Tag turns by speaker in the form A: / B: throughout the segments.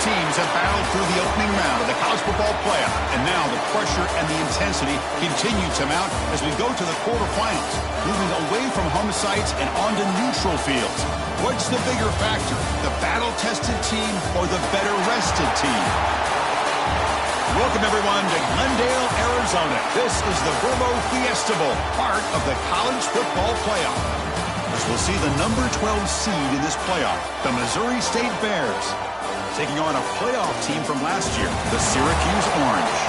A: teams have battled through the opening round of the college football playoff, and now the pressure and the intensity continue to mount as we go to the quarterfinals, moving away from home sites and onto neutral fields. What's the bigger factor, the battle-tested team or the better-rested team? Welcome, everyone, to Glendale, Arizona. This is the Verbo Fiesta Bowl, part of the college football playoff. As we'll see the number 12 seed in this playoff, the Missouri State Bears, taking on a playoff team from last year, the Syracuse Orange.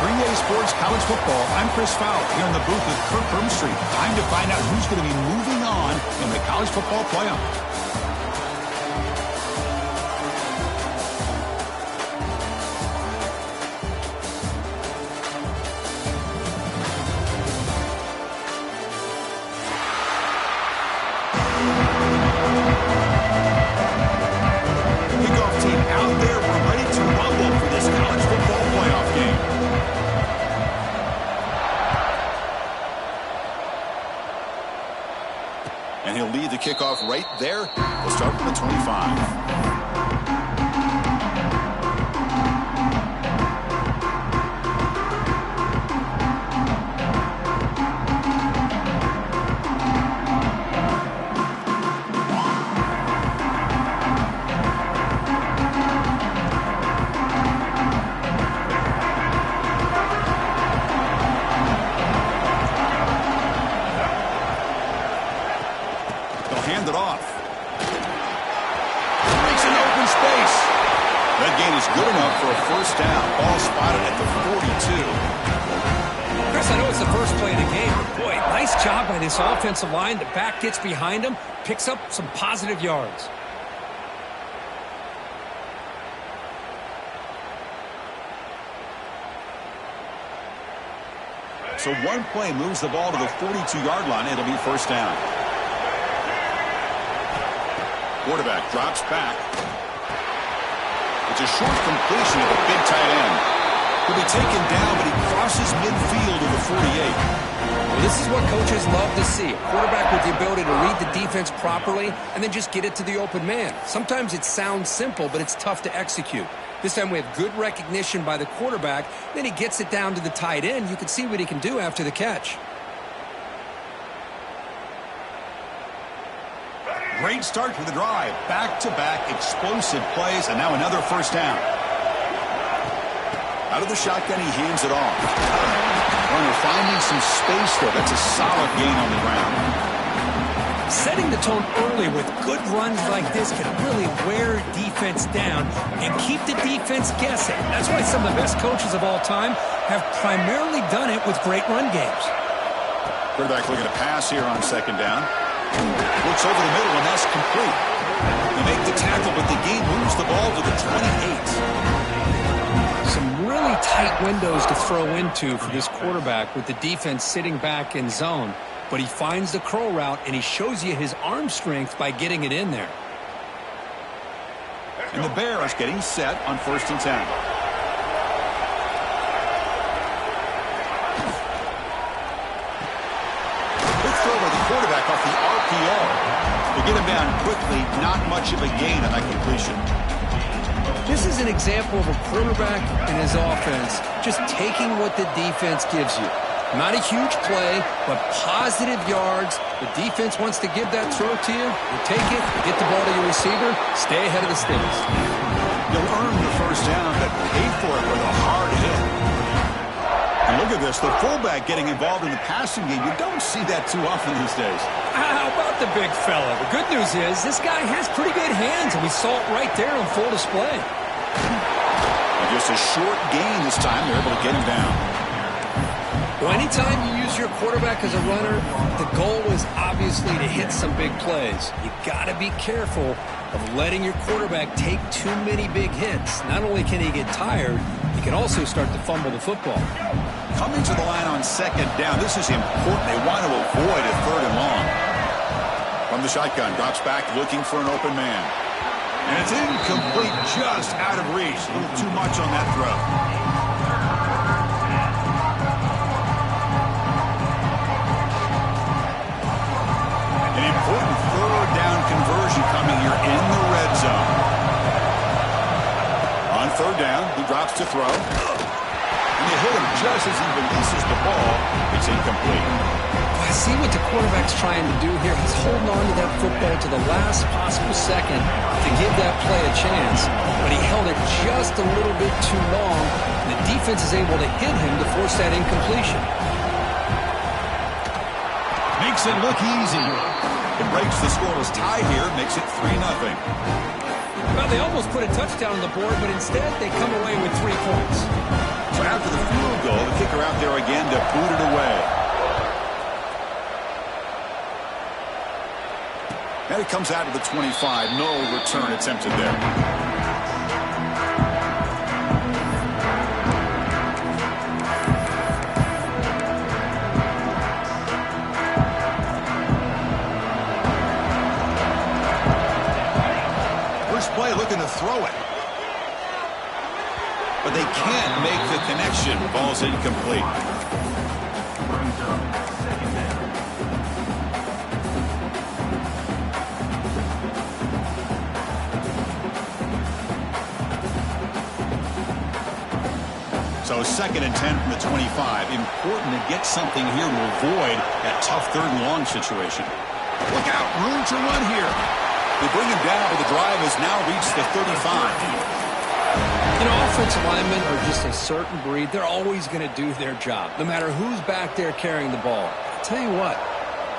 A: 3A Sports College Football, I'm Chris Fowler, here in the booth with Kirk Hermstreet. Time to find out who's going to be moving on in the college football playoff. And he'll lead the kickoff right there. We'll start with the 25. Hand it off. Makes an open space. That gain is good enough for a first down. Ball spotted at the 42.
B: Chris, I know it's the first play of the game, but boy, nice job by this offensive line. The back gets behind him, picks up some positive yards.
A: So one play moves the ball to the 42-yard line. It'll be first down. Quarterback drops back. It's a short completion of the big tight end. He'll be taken down, but he crosses midfield to the 48.
B: Well, this is what coaches love to see. A quarterback with the ability to read the defense properly and then just get it to the open man. Sometimes it sounds simple, but it's tough to execute. This time we have good recognition by the quarterback. Then he gets it down to the tight end. You can see what he can do after the catch.
A: Great start to the drive. Back-to-back explosive plays, and now another first down. Out of the shotgun, he hands it off. Runner finding some space there. That's a solid gain on the ground.
B: Setting the tone early with good runs like this can really wear defense down and keep the defense guessing. That's why some of the best coaches of all time have primarily done it with great run games.
A: Quarterback looking to pass here on second down. Looks over the middle, and that's complete. They make the tackle, but the gain moves the ball to the 28.
B: Some really tight windows to throw into for this quarterback with the defense sitting back in zone. But he finds the curl route, and he shows you his arm strength by getting it in there.
A: And the Bears getting set on 1st and 10. Quarterback off the RPO. They get him down quickly, not much of a gain on that completion.
B: This is an example of a quarterback and his offense just taking what the defense gives you. Not a huge play, but positive yards. The defense wants to give that throw to you. You take it, you get the ball to your receiver, stay ahead of the sticks.
A: You'll earn the first down, but pay for it with a hard hit. And look at this, the fullback getting involved in the passing game. You don't see that too often these days.
B: How about the big fella? The good news is this guy has pretty good hands, and we saw it right there on full display.
A: And just a short gain this time. They're able to get him down.
B: Well, anytime you use your quarterback as a runner, the goal is obviously to hit some big plays. You got to be careful of letting your quarterback take too many big hits. Not only can he get tired, he can also start to fumble the football.
A: Coming to the line on second down, this is important. They want to avoid a 3rd and long. From the shotgun, drops back looking for an open man. And it's incomplete, just out of reach. A little too much on that throw. An important 3rd down conversion coming here in the red zone. Third down, he drops to throw. And they hit him just as he releases the ball. It's incomplete.
B: I see what the quarterback's trying to do here. He's holding on to that football to the last possible second to give that play a chance, but he held it just a little bit too long, and the defense is able to hit him to force that incompletion.
A: Makes it look easy. It breaks the scoreless tie here, makes it 3-0.
B: Well, they almost put a touchdown on the board, but instead they come away with 3 points.
A: So after the field goal, the kicker out there again to boot it away. And it comes out to the 25. No return attempted there. First play looking to throw it. But they can't make the connection. Ball's incomplete. So 2nd and 10 from the 25. Important to get something here to avoid that tough 3rd and long situation. Look out, room to run here. They bring him down, but the drive has now reached the 35.
B: You know, offensive linemen are just a certain breed. They're always going to do their job, no matter who's back there carrying the ball. I'll tell you what,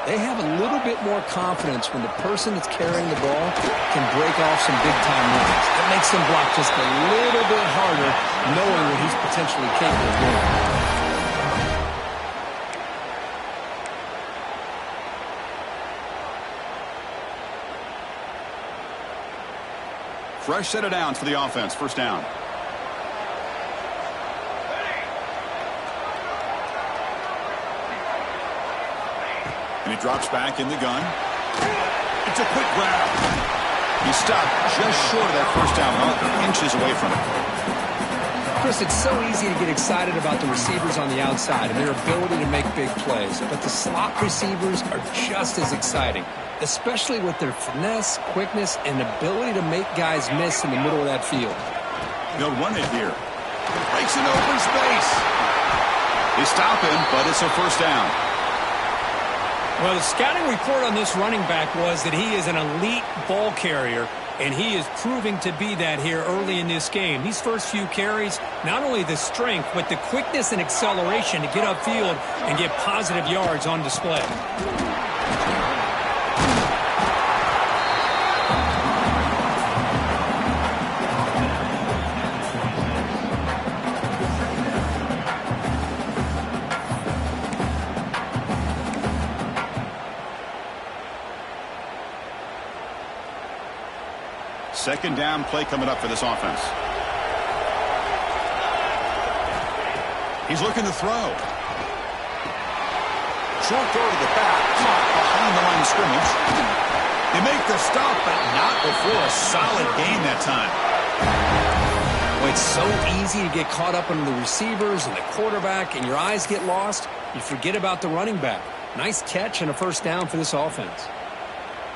B: they have a little bit more confidence when the person that's carrying the ball can break off some big-time runs. It makes them block just a little bit harder, knowing what he's potentially capable of doing.
A: Fresh set of downs for the offense. First down. And he drops back in the gun. It's a quick grab. He stopped just short of that first down mark, inches away from it.
B: Chris, it's so easy to get excited about the receivers on the outside and their ability to make big plays, but the slot receivers are just as exciting, especially with their finesse, quickness, and ability to make guys miss in the middle of that field.
A: They'll run it here. Breaks an open space. They stop him, but it's a first down.
C: Well, the scouting report on this running back was that he is an elite ball carrier, and he is proving to be that here early in this game. These first few carries, not only the strength, but the quickness and acceleration to get upfield and get positive yards on display.
A: Second down play coming up for this offense. He's looking to throw. Short throw to the back, caught behind the line of scrimmage. They make the stop, but not before a solid gain that time.
B: Well, it's so easy to get caught up in the receivers and the quarterback, and your eyes get lost. You forget about the running back. Nice catch and a first down for this offense.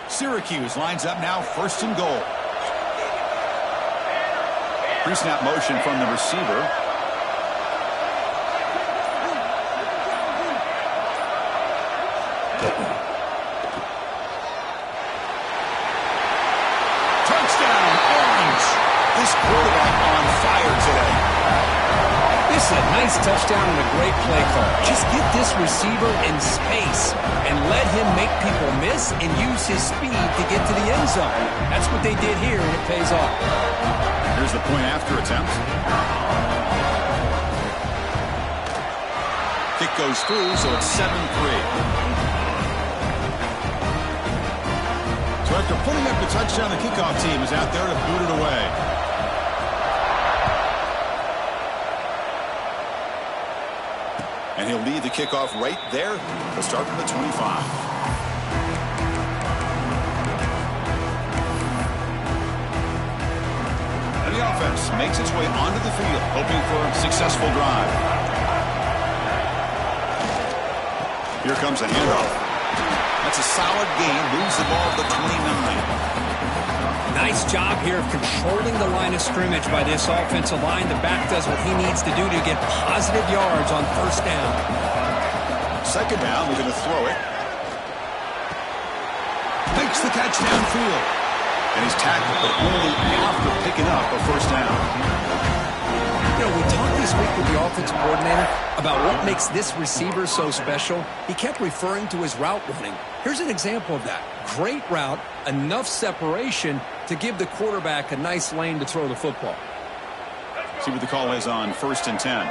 A: Syracuse lines up now, 1st and goal. Pre-snap motion from the receiver. Touchdown, Orange. This quarterback on fire today.
B: This is a nice touchdown and a great play call. Just get this receiver in space and let him make people miss and use his speed to get to the end zone. That's what they did here, and it pays off.
A: Here's the point after attempt. Kick goes through, so it's 7-3. So after putting up the touchdown, the kickoff team is out there to boot it away. And he'll lead the kickoff right there. He'll start from the 25. The offense makes its way onto the field, hoping for a successful drive. Here comes a handoff. That's a solid gain, moves the ball to the 29.
C: Nice job here of controlling the line of scrimmage by this offensive line. The back does what he needs to do to get positive yards on first down.
A: Second down, we're going to throw it. Makes the catch downfield. And he's tackled, but only after picking up a first down.
B: You know, we talked this week with the offensive coordinator about what makes this receiver so special. He kept referring to his route running. Here's an example of that. Great route, enough separation to give the quarterback a nice lane to throw the football.
A: See what the call is on 1st and 10.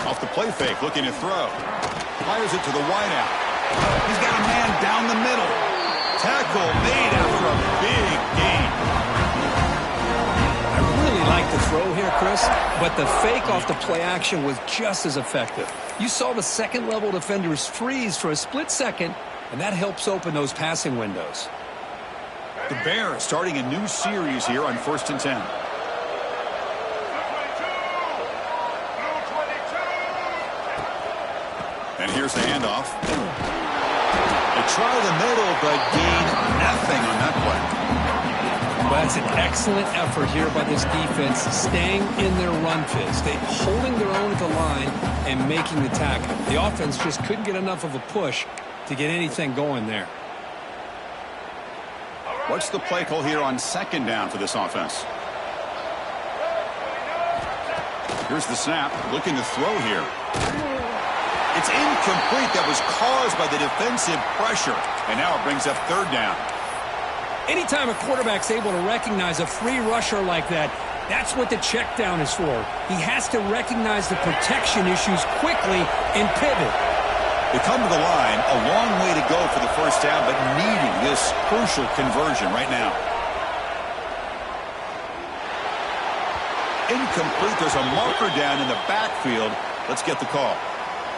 A: Off the play fake, looking to throw. Fires it to the wideout. He's got a man down the middle. Tackle made after a big gain.
C: I really like the throw here, Chris, but the fake off the play action was just as effective. You saw the second-level defenders freeze for a split second, and that helps open those passing windows.
A: The Bears starting a new series here on 1st and 10. And here's the handoff. They try the middle, but gain nothing on that play.
C: Well, that's an excellent effort here by this defense, staying in their run fist, holding their own at the line and making the tackle. The offense just couldn't get enough of a push to get anything going there.
A: What's the play call here on 2nd down for this offense? Here's the snap, looking to throw here. It's incomplete. That was caused by the defensive pressure. And now it brings up 3rd down.
C: Anytime a quarterback's able to recognize a free rusher like that, that's what the check down is for. He has to recognize the protection issues quickly and pivot.
A: They come to the line, a long way to go for the first down, but needing this crucial conversion right now. Incomplete. There's a marker down in the backfield. Let's get the call.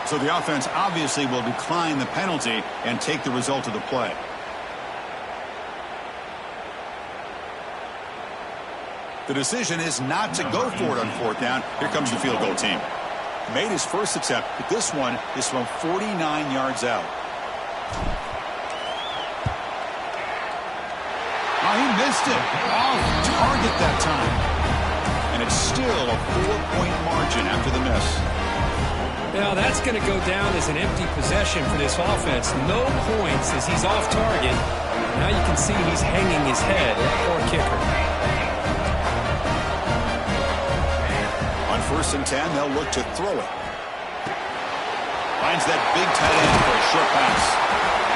A: So the offense obviously will decline the penalty and take the result of the play. The decision is not to go for it on 4th down. Here comes the field goal team. Made his first attempt, but this one is from 49 yards out. Oh, he missed it. Off target that time. And it's still a 4-point margin after the miss.
C: Now that's going to go down as an empty possession for this offense. No points as he's off target. Now you can see he's hanging his head. Poor kicker.
A: On 1st and 10, they'll look to throw it. Finds that big tight end for a short pass.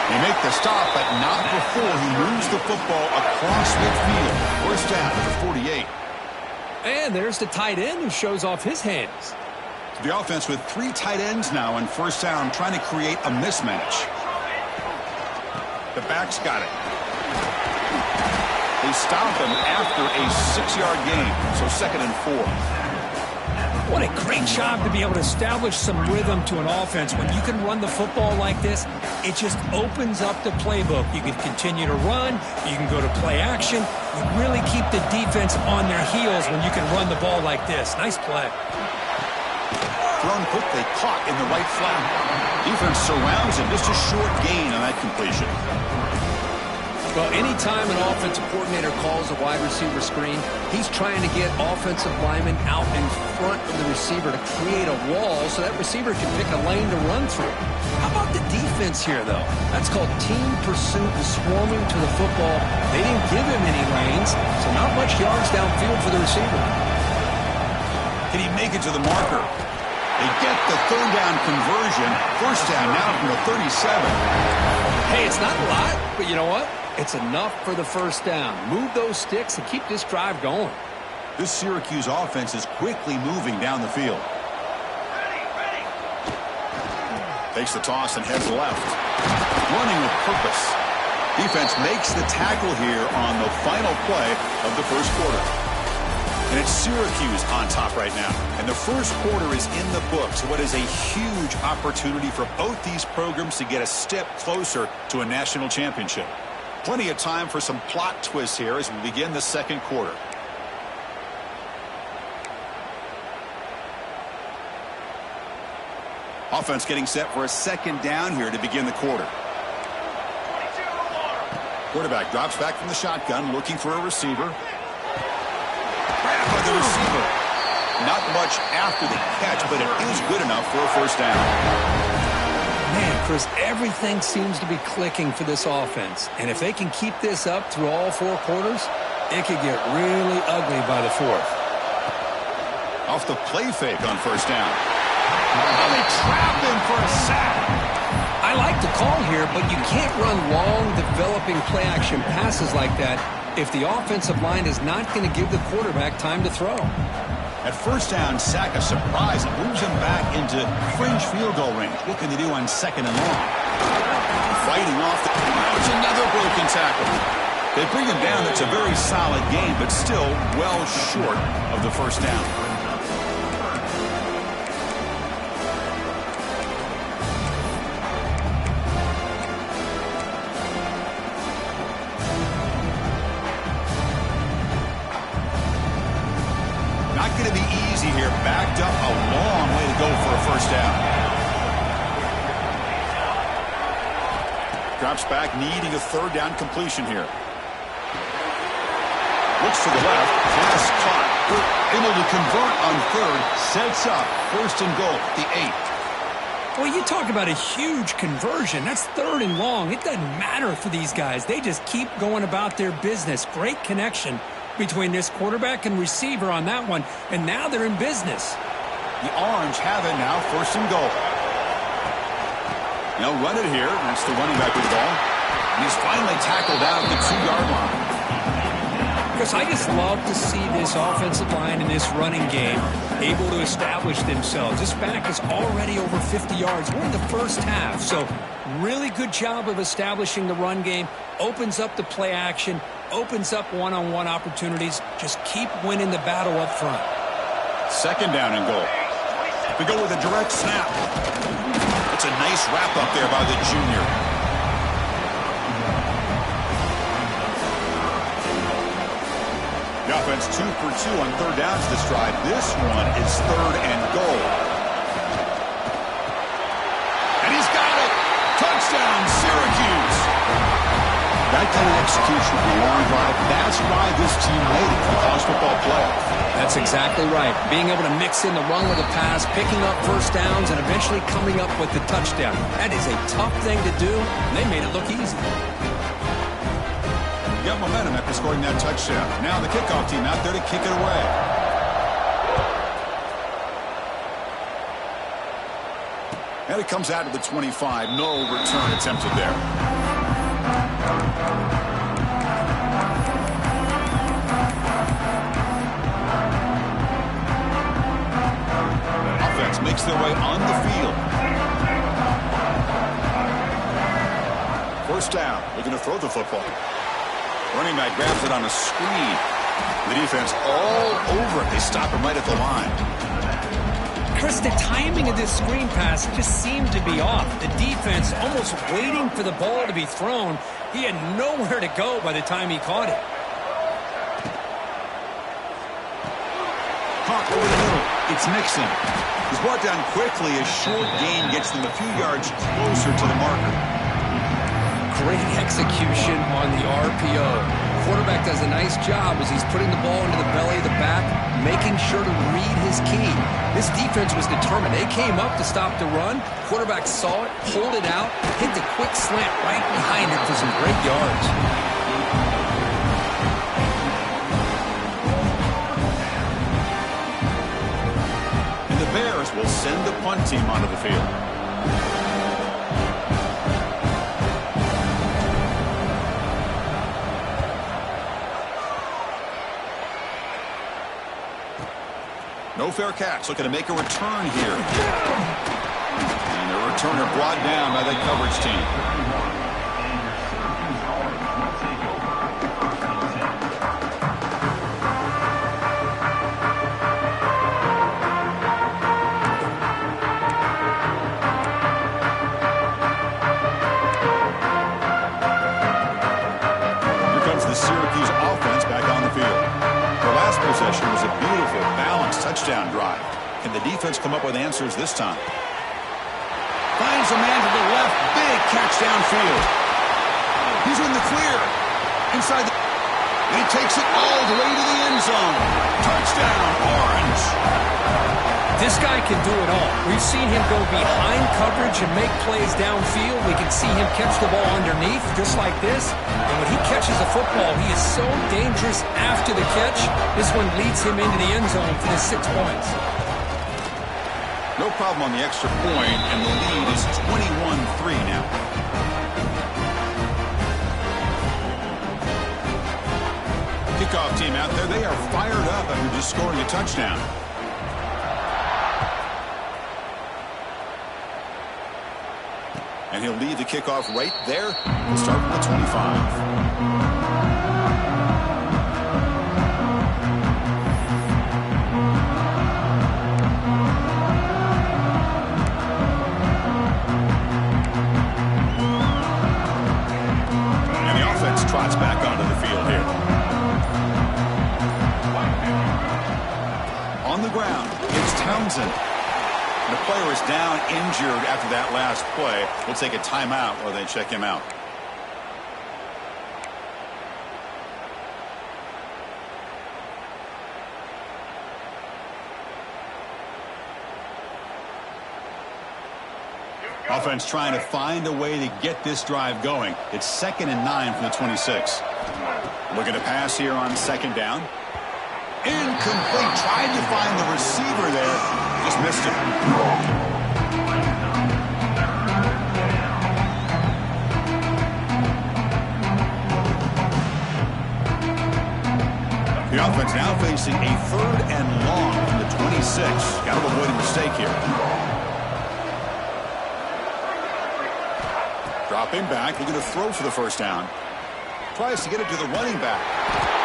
A: They make the stop, but not before he moves the football across midfield. First down at the 48.
C: And there's the tight end who shows off his hands.
A: The offense with 3 tight ends now on 1st down, trying to create a mismatch. The back's got it. They stop him after a 6-yard gain, so 2nd and 4.
C: What a great job to be able to establish some rhythm to an offense. When you can run the football like this, it just opens up the playbook. You can continue to run. You can go to play action. You really keep the defense on their heels when you can run the ball like this. Nice play.
A: Thrown quickly, caught in the right flat. Defense surrounds him. Just a short gain on that completion.
B: Well, anytime an offensive coordinator calls a wide receiver screen, he's trying to get offensive linemen out in front of the receiver to create a wall so that receiver can pick a lane to run through. How about the defense here, though? That's called team pursuit and swarming to the football. They didn't give him any lanes, so not much yards downfield for the receiver.
A: Can he make it to the marker? They get the 3rd down conversion. First down now from the 37.
B: Hey, it's not a lot, but you know what? It's enough for the first down. Move those sticks and keep this drive going.
A: This Syracuse offense is quickly moving down the field. Takes the toss and heads left. Running with purpose. Defense makes the tackle here on the final play of the first quarter. And it's Syracuse on top right now. And the first quarter is in the books. What is a huge opportunity for both these programs to get a step closer to a national championship. Plenty of time for some plot twists here as we begin the second quarter. Offense getting set for a second down here to begin the quarter. Quarterback drops back from the shotgun, looking for a receiver. Grabbed by the receiver. Not much after the catch, but it is good enough for a first down.
B: Man, Chris, everything seems to be clicking for this offense. And if they can keep this up through all 4 quarters, it could get really ugly by the 4th.
A: Off the play fake on first down. Oh, they trap him for a sack.
B: I like the call here, but you can't run long, developing play-action passes like that if the offensive line is not going to give the quarterback time to throw.
A: At first down, sack a surprise. It moves him back into fringe field goal range. What can they do on second and long? Fighting off the... It's another broken tackle. They bring him down. It's a very solid game, but still well short of the first down. Not going to be easy here. Backed up a long way to go for a first down. Drops back, needing a third down completion here. Looks to the left. Pass caught. Able to convert on third. Sets up. First and goal. The 8.
C: Well, you talk about a huge conversion. That's 3rd and long. It doesn't matter for these guys. They just keep going about their business. Great connection between this quarterback and receiver on that one, and now they're in business.
A: The Orange have it now, first and goal. They'll run it here. That's the running back with the ball. And he's finally tackled out at the 2-yard line.
C: Because I just love to see this offensive line in this running game able to establish themselves. This back is already over 50 yards. We're in the first half, so really good job of establishing the run game. Opens up the play action, opens up one-on-one opportunities. Just keep winning the battle up front.
A: Second down and goal. We go with a direct snap. It's a nice wrap up there by the junior. The offense 2 for 2 on third downs this drive. This one is 3rd and goal. And he's got it. Touchdown, Syracuse. That kind of execution for a long drive, that's why this team made it for the college football playoff.
B: That's exactly right. Being able to mix in the run with the pass, picking up first downs, and eventually coming up with the touchdown. That is a tough thing to do, and they made it look easy.
A: Got momentum after scoring that touchdown. Now the kickoff team out there to kick it away. And it comes out to the 25. No return attempted there. Offense makes their way on the field. First down. They're going to throw the football. Running back grabs it on a screen. The defense all over it. They stop him right at the line.
C: Chris, the timing of this screen pass just seemed to be off. The defense almost waiting for the ball to be thrown. He had nowhere to go by the time he caught it.
A: Caught over the middle. It's Nixon. He's brought down quickly. A short gain gets them a few yards closer to the marker.
B: Great execution on the RPO. Quarterback does a nice job as he's putting the ball into the belly of the back, making sure to read his key. This defense was determined. They came up to stop the run. Quarterback saw it, pulled it out, hit the quick slant right behind it for some great yards.
A: And the Bears will send the punt team onto the field. No fair catch, looking to make a return here. And the returner brought down by the coverage team. Here comes the Syracuse offense back on the field. Their last possession was a beautiful, balanced touchdown drive. Can the defense come up with answers this time? Finds a man to the left. Big catch downfield. He's in the clear. Inside the... He takes it all the way to the end zone. Touchdown, Orange.
C: This guy can do it all. We've seen him go behind coverage and make plays downfield. We can see him catch the ball underneath, just like this. And when he catches a football, he is so dangerous after the catch. This one leads him into the end zone for the 6 points.
A: No problem on the extra point, and the lead is 21-3 now. Kickoff team out there, they are fired up after just scoring a touchdown. And he'll lead the kickoff right there. We'll start from the 25. Trots back onto the field here. On the ground, it's Townsend. The player is down injured after that last play. We'll take a timeout while they check him out. Offense trying to find a way to get this drive going. It's 2nd and 9 from the 26. Looking to pass here on 2nd down. Incomplete. Tried to find the receiver there. Just missed him. The offense now facing a 3rd and long from the 26. Got to avoid a mistake here. Dropping back, looking to throw for the 1st down. Tries to get it to the running back.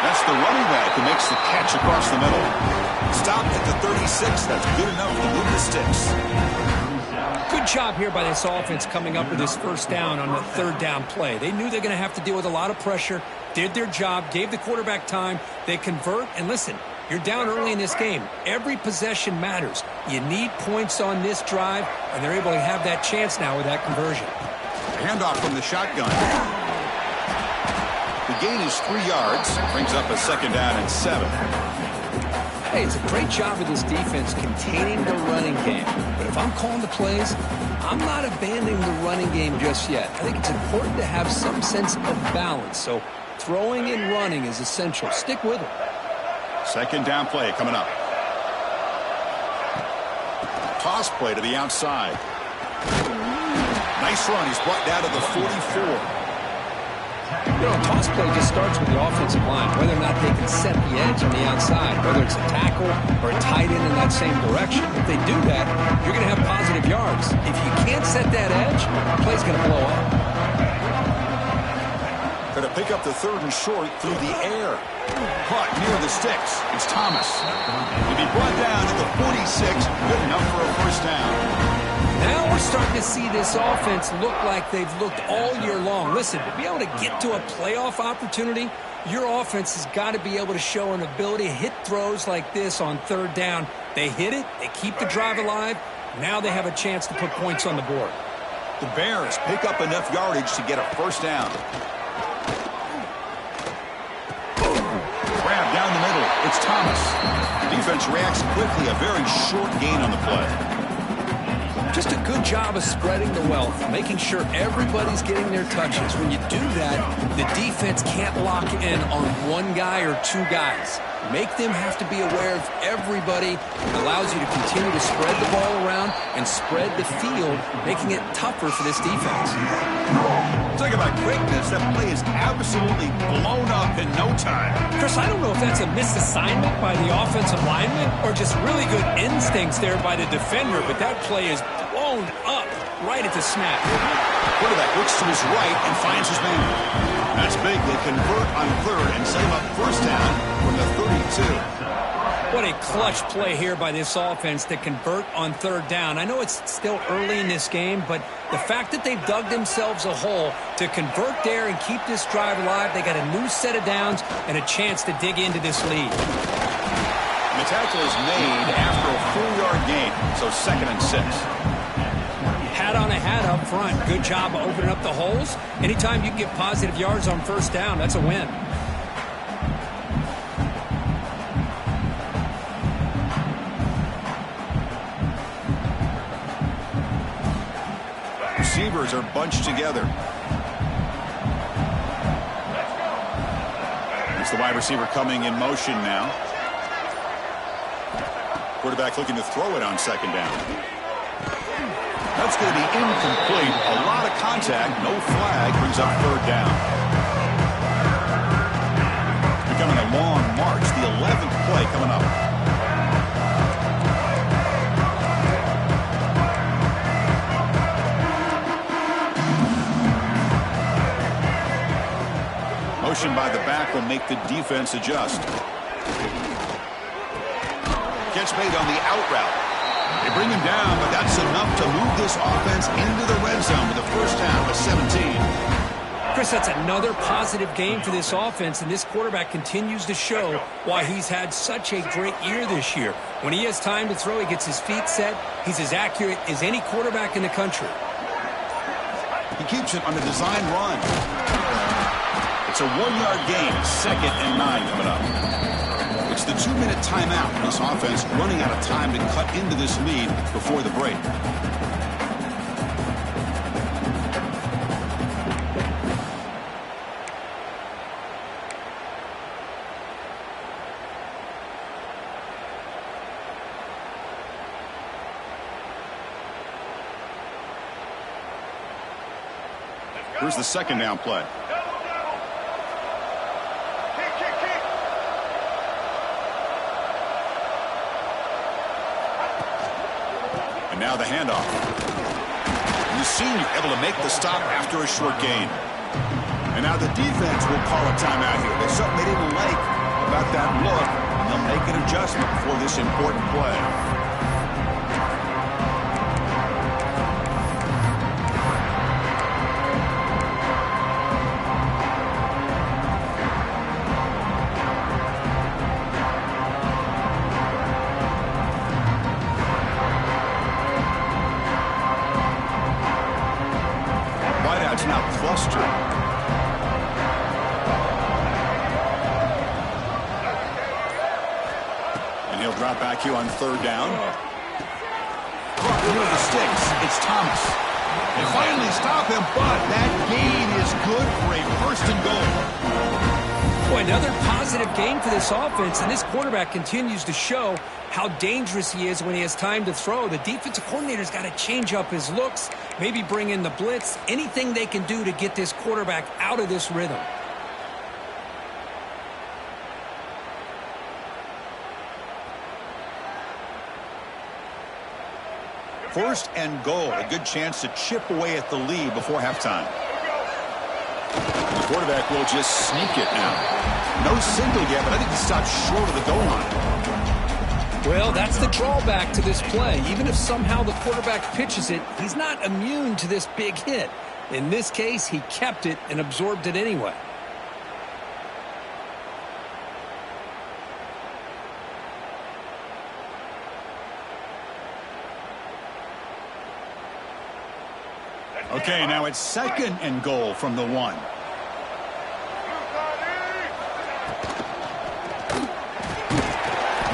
A: That's the running back who makes the catch across the middle. Stopped at the 36. That's good enough to move the sticks.
C: Good job here by this offense coming up with this 1st down on the 3rd down play. They knew they're going to have to deal with a lot of pressure, did their job, gave the quarterback time. They convert, and listen, you're down early in this game. Every possession matters. You need points on this drive, and they're able to have that chance now with that conversion.
A: Handoff from the shotgun. The gain is 3 yards. Brings up a 2nd down and 7.
C: Hey, it's a great job of this defense containing the running game. But if I'm calling the plays, I'm not abandoning the running game just yet. I think it's important to have some sense of balance. So throwing and running is essential. Stick with it.
A: 2nd down play coming up. Toss play to the outside. Nice run. He's brought down to the 44.
C: You know, a toss play just starts with the offensive line, whether or not they can set the edge on the outside, whether it's a tackle or a tight end in that same direction. If they do that, you're going to have positive yards. If you can't set that edge, the play's going to blow up.
A: Going to pick up the 3rd and short through the air. Caught near the sticks. It's Thomas. He'll be brought down to the 46. Good enough for a 1st down.
C: Now we're starting to see this offense look like they've looked all year long. Listen, to be able to get to a playoff opportunity, your offense has got to be able to show an ability to hit throws like this on 3rd down. They hit it, they keep the drive alive. Now they have a chance to put points on the board.
A: The Bears pick up enough yardage to get a 1st down. Grab down the middle. It's Thomas. The defense reacts quickly. A very short gain on the play.
C: Just a good job of spreading the wealth, making sure everybody's getting their touches. When you do that, the defense can't lock in on one guy or 2 guys. Make them have to be aware of everybody. It allows you to continue to spread the ball around and spread the field, making it tougher for this defense.
A: Talk about quickness. That play is absolutely blown up in no time.
C: Chris, I don't know if that's a misassignment by the offensive lineman or just really good instincts there by the defender, but that play is blown up right at the snap.
A: Quarterback looks to his right and finds his man. That's big. They convert on 3rd and set him up 1st down from the 32.
C: What a clutch play here by this offense to convert on 3rd down. I know it's still early in this game, but the fact that they've dug themselves a hole to convert there and keep this drive alive, they got a new set of downs and a chance to dig into this lead.
A: And the tackle is made after a 4-yard gain, so 2nd and 6.
C: Hat on a hat up front. Good job of opening up the holes. Anytime you can get positive yards on first down, that's a win.
A: Receivers are bunched together. It's the wide receiver coming in motion now. Quarterback looking to throw it on second down. That's going to be incomplete. A lot of contact. No flag. Brings up third down. Becoming a long march. The 11th play coming up. Motion by the back will make the defense adjust. Gets made on the out route. They bring him down, but that's enough to move this offense into the red zone with the first down of 17.
C: Chris, that's another positive game for this offense, and this quarterback continues to show why he's had such a great year this year. When he has time to throw, he gets his feet set. He's as accurate as any quarterback in the country.
A: He keeps it on a design run. It's a 1-yard gain, 2nd and 9 coming up. It's the 2-minute timeout. This offense running out of time to cut into this lead before the break. Here's the second down play. Now the handoff. The senior able to make the stop after a short gain. And now the defense will call a timeout here. There's something they didn't like about that look, and they'll make an adjustment for this important play. And he'll drop back here on third down. Here are the sticks. It's Thomas. They finally stop him, but that gain is good for a first and goal.
C: Boy, another positive game for this offense, and this quarterback continues to show how dangerous he is when he has time to throw. The defensive coordinator's got to change up his looks, maybe bring in the blitz, anything they can do to get this quarterback out of this rhythm.
A: First and goal, a good chance to chip away at the lead before halftime. The quarterback will just sneak it now. No single yet, but I think he stopped short of the goal line.
C: Well, that's the drawback to this play. Even if somehow the quarterback pitches it, he's not immune to this big hit. In this case, he kept it and absorbed it anyway.
A: Okay, now it's second and goal from the 1.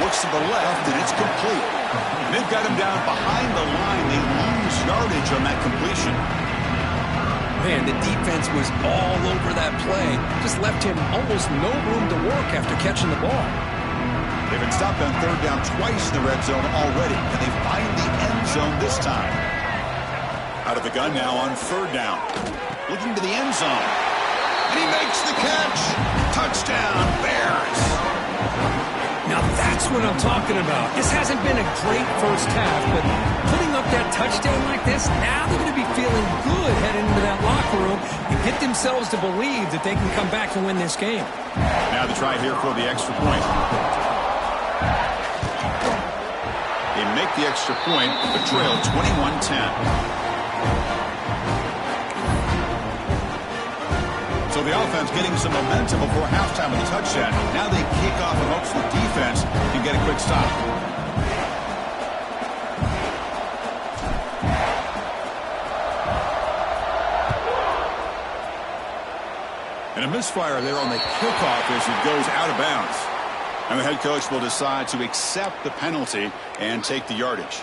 A: Looks to the left, and it's complete. They've got him down behind the line. They lose yardage on that completion.
C: Man, the defense was all over that play. Just left him almost no room to work after catching the ball.
A: They've been stopped on third down twice in the red zone already, and they find the end zone this time. Out of the gun now on third down. Looking to the end zone. And he makes the catch. Touchdown, Bears.
C: Now that's what I'm talking about. This hasn't been a great first half, but putting up that touchdown like this, now they're going to be feeling good heading into that locker room and get themselves to believe that they can come back and win this game.
A: Now the try here for the extra point. They make the extra point, but trail 21-10. So the offense getting some momentum before halftime with a touchdown. Now they kick off and hopes the defense can get a quick stop. And a misfire there on the kickoff as it goes out of bounds. And the head coach will decide to accept the penalty and take the yardage.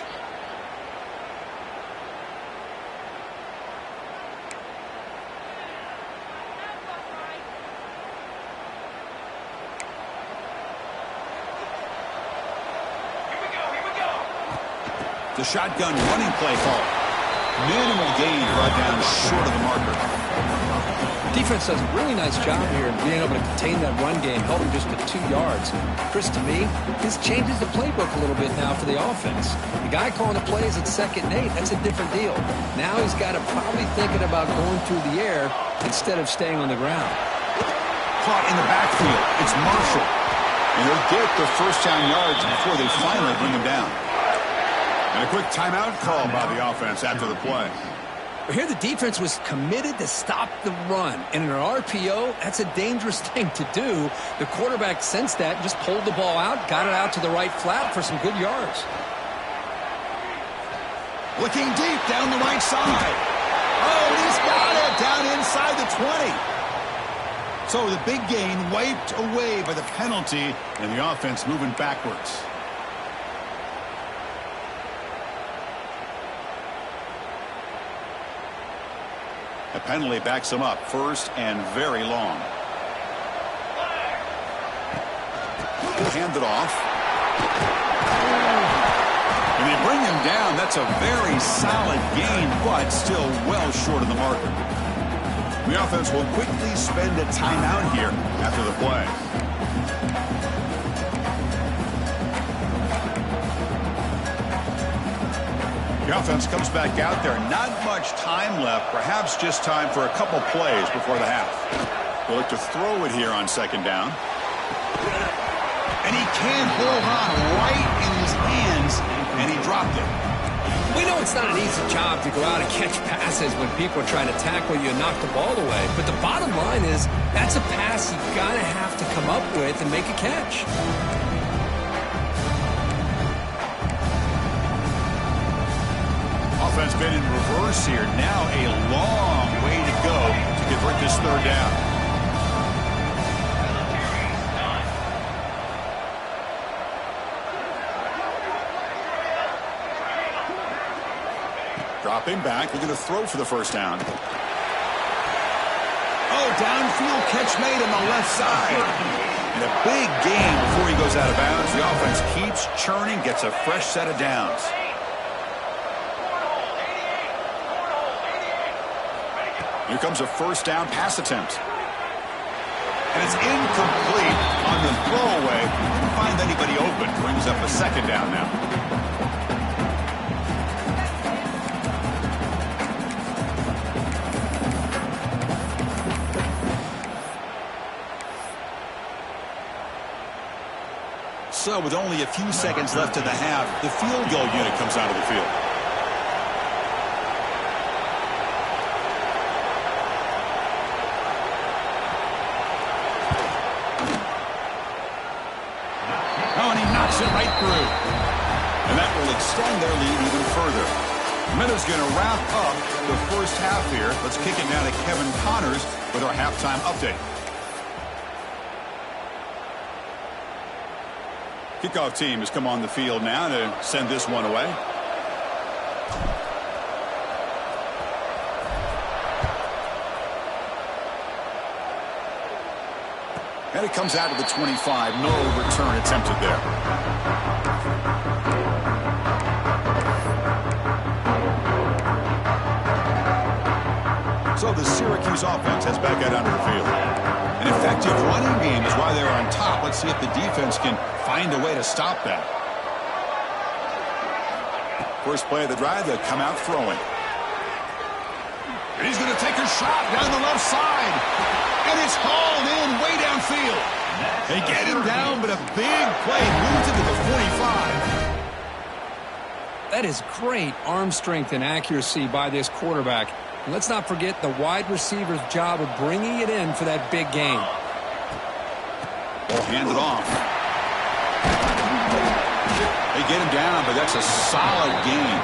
A: The shotgun running play call. Minimal gain right down short of the marker.
B: Defense does a really nice job here in being able to contain that run game, helping just to 2 yards. Chris, to me, this changes the playbook a little bit now for the offense. The guy calling the plays at 2nd and 8, that's a different deal. Now he's got to probably thinking about going through the air instead of staying on the ground.
A: Caught in the backfield. It's Marshall. And they'll get the first down yards before they finally bring him down. And a quick timeout call by the offense after the play.
B: Here the defense was committed to stop the run. And in an RPO, that's a dangerous thing to do. The quarterback sensed that and just pulled the ball out, got it out to the right flat for some good yards.
A: Looking deep down the right side. Oh, he's got it down inside the 20. So the big gain wiped away by the penalty, and the offense moving backwards. A penalty backs him up, 1st and very long. Hand it off. And they bring him down. That's a very solid gain, but still well short of the marker. The offense will quickly spend a timeout here after the play. The offense comes back out there. Not much time left. Perhaps just time for a couple plays before the half. They'll look to throw it here on 2nd down. And he can't hold on right in his hands, and he dropped it.
B: We know it's not an easy job to go out and catch passes when people are trying to tackle you and knock the ball away. But the bottom line is that's a pass you got to have to come up with and make a catch.
A: Offense been in reverse here. Now a long way to go to convert this 3rd down. Dropping back. We're going to throw for the 1st down. Oh, downfield catch made on the left side. And a big gain before he goes out of bounds. The offense keeps churning, gets a fresh set of downs. Here comes a 1st down pass attempt. And it's incomplete on the throwaway. Didn't find anybody open. Brings up a 2nd down now. So with only a few seconds left in the half, the field goal unit comes out of the field. Right through. And that will extend their lead even further. Minutes going to wrap up the 1st half here. Let's kick it now to Kevin Connors with our halftime update. Kickoff team has come on the field now to send this one away. And it comes out to the 25. No return attempted there. So the Syracuse offense has back out onto the field. An effective running game is why they're on top. Let's see if the defense can find a way to stop that. First play of the drive, they'll come out throwing. And he's going to take a shot down the left side. And it's hauled in way downfield. They get him down, but a big play moves into the 45.
B: That is great arm strength and accuracy by this quarterback. And let's not forget the wide receiver's job of bringing it in for that big gain.
A: Ball handed off. They get him down, but that's a solid gain.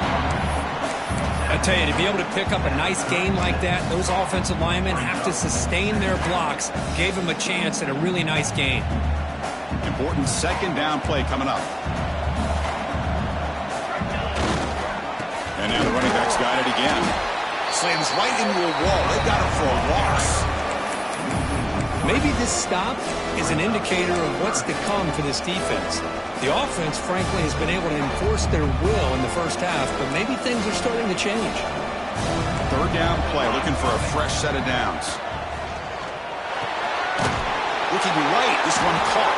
C: I tell you, to be able to pick up a nice gain like that, those offensive linemen have to sustain their blocks. Gave him a chance at a really nice gain.
A: Important second down play coming up. And now the running back's got it again. Slams right into a wall. They got him for a loss.
C: Maybe this stop is an indicator of what's to come for this defense. The offense, frankly, has been able to enforce their will in the first half, but maybe things are starting to change.
A: Third down play, looking for a fresh set of downs. Looking right, this one caught.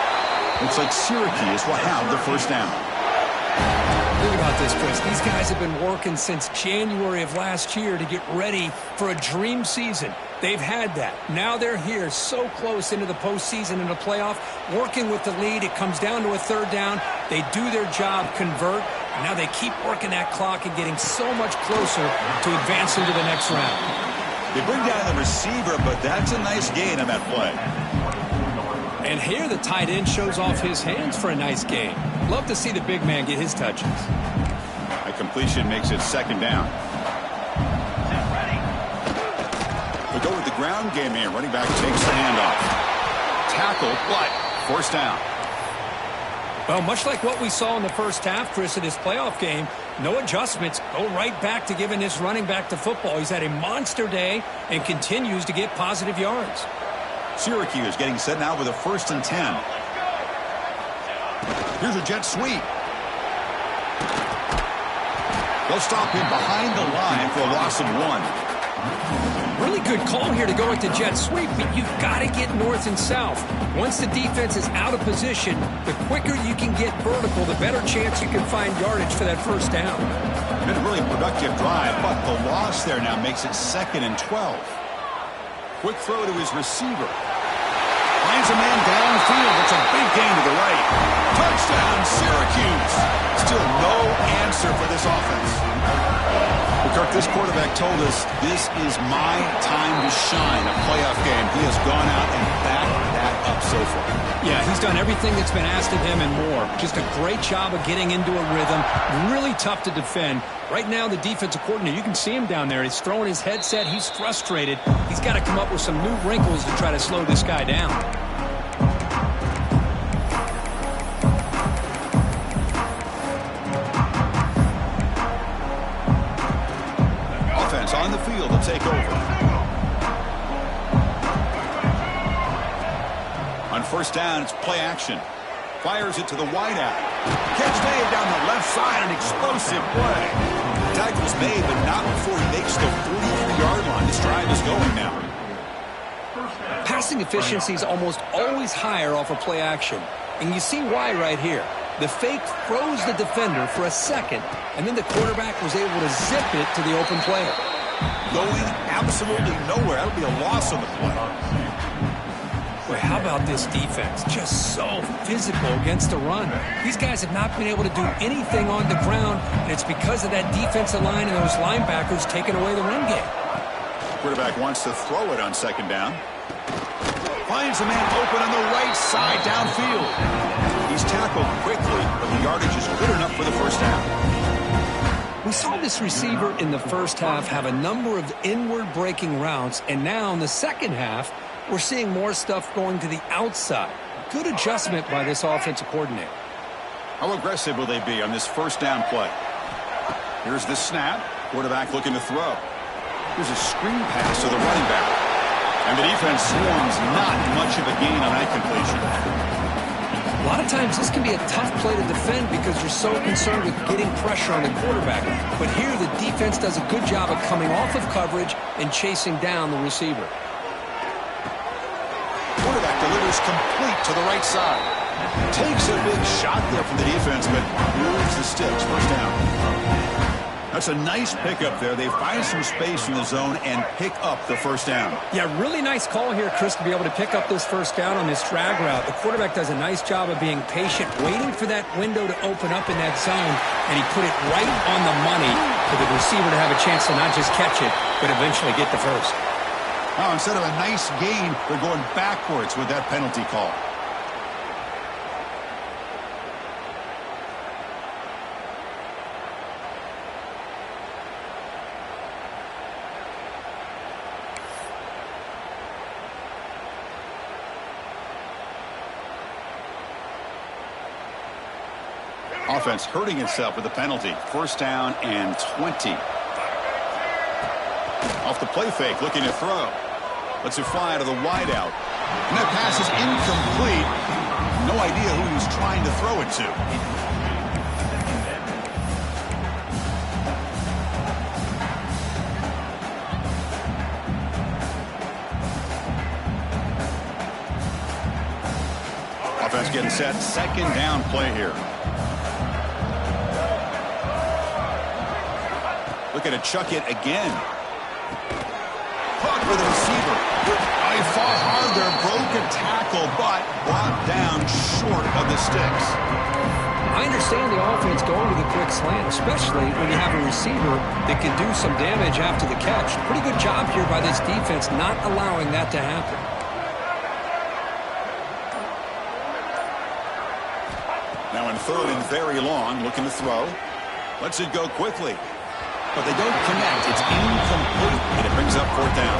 A: Looks like Syracuse will have the first down.
C: Think about this, Chris. These guys have been working since January of last year to get ready for a dream season. They've had that. Now they're here so close into the postseason and the playoff, working with the lead. It comes down to a third down. They do their job, convert, and now they keep working that clock and getting so much closer to advancing to the next round.
A: They bring down the receiver, but that's a nice gain on that play.
C: And here the tight end shows off his hands for a nice gain. Love to see the big man get his touches.
A: A completion makes it second down. We go with the ground game here. Running back takes the handoff. Tackle, but first down.
C: Well, much like what we saw in the first half, Chris, in this playoff game, no adjustments. Go right back to giving this running back to football. He's had a monster day and continues to get positive yards.
A: Syracuse getting set now with a 1st and 10. Here's a jet sweep. They'll stop him behind the line for a loss of 1.
C: Really good call here to go with the jet sweep, but you've got to get north and south. Once the defense is out of position, the quicker you can get vertical, the better chance you can find yardage for that first down.
A: Been a really productive drive, but the loss there now makes it 2nd and 12. Quick throw to his receiver. Finds a man downfield. It's a big gain to the right. Touchdown, Syracuse. Still no answer for this offense. Well, Kirk, this quarterback told us this is my time to shine, a playoff game. He has gone out and backed that up so far.
C: Yeah, he's done everything that's been asked of him and more. Just a great job of getting into a rhythm. Really tough to defend. Right now, the defensive coordinator, you can see him down there. He's throwing his headset. He's frustrated. He's got to come up with some new wrinkles to try to slow this guy down.
A: Offense on the field to take over. On first down, it's play action. Fires it to the wideout. Catch made down the left side, an explosive play. Tackle's made, but not before he makes the 43-yard line. This drive is going now.
C: Passing efficiency is almost always higher off of play action. And you see why right here. The fake froze the defender for a second, and then the quarterback was able to zip it to the open player.
A: Going absolutely nowhere. That'll be a loss on the play.
C: Boy, how about this defense? Just so physical against the run. These guys have not been able to do anything on the ground, and it's because of that defensive line and those linebackers taking away the run game.
A: Quarterback wants to throw it on second down. Finds a man open on the right side downfield. He's tackled quickly, but the yardage is good enough for the first down.
C: We saw this receiver in the first half have a number of inward breaking routes, and now in the second half, we're seeing more stuff going to the outside. Good adjustment by this offensive coordinator.
A: How aggressive will they be on this first down play? Here's the snap. Quarterback looking to throw. Here's a screen pass to the running back. And the defense swarms not much of a gain on that completion.
C: A lot of times this can be a tough play to defend because you're so concerned with getting pressure on the quarterback. But here the defense does a good job of coming off of coverage and chasing down the receiver.
A: Quarterback delivers complete to the right side. Takes a big shot there from the defense, but moves the sticks. First down. That's a nice pickup there. They find some space in the zone and pick up the first down.
C: Yeah, really nice call here, Chris, to be able to pick up this first down on this drag route. The quarterback does a nice job of being patient, waiting for that window to open up in that zone, and he put it right on the money for the receiver to have a chance to not just catch it, but eventually get the first.
A: Oh, instead of a nice gain, they're going backwards with that penalty call. Offense hurting itself with the penalty. First down and 20. Off the play fake, looking to throw. Lets it fly out of the wideout. And that pass is incomplete. No idea who he was trying to throw it to. Offense getting set. Second down play here. Looking to chuck it again. Caught for the receiver. He fought hard there, broke a tackle, but brought down short of the sticks.
B: I understand the offense going to the quick slant, especially when you have a receiver that can do some damage after the catch. Pretty good job here by this defense not allowing that to happen.
A: Now in third and very long, looking to throw. Lets it go quickly. But they don't connect. It's incomplete, and it brings up fourth down.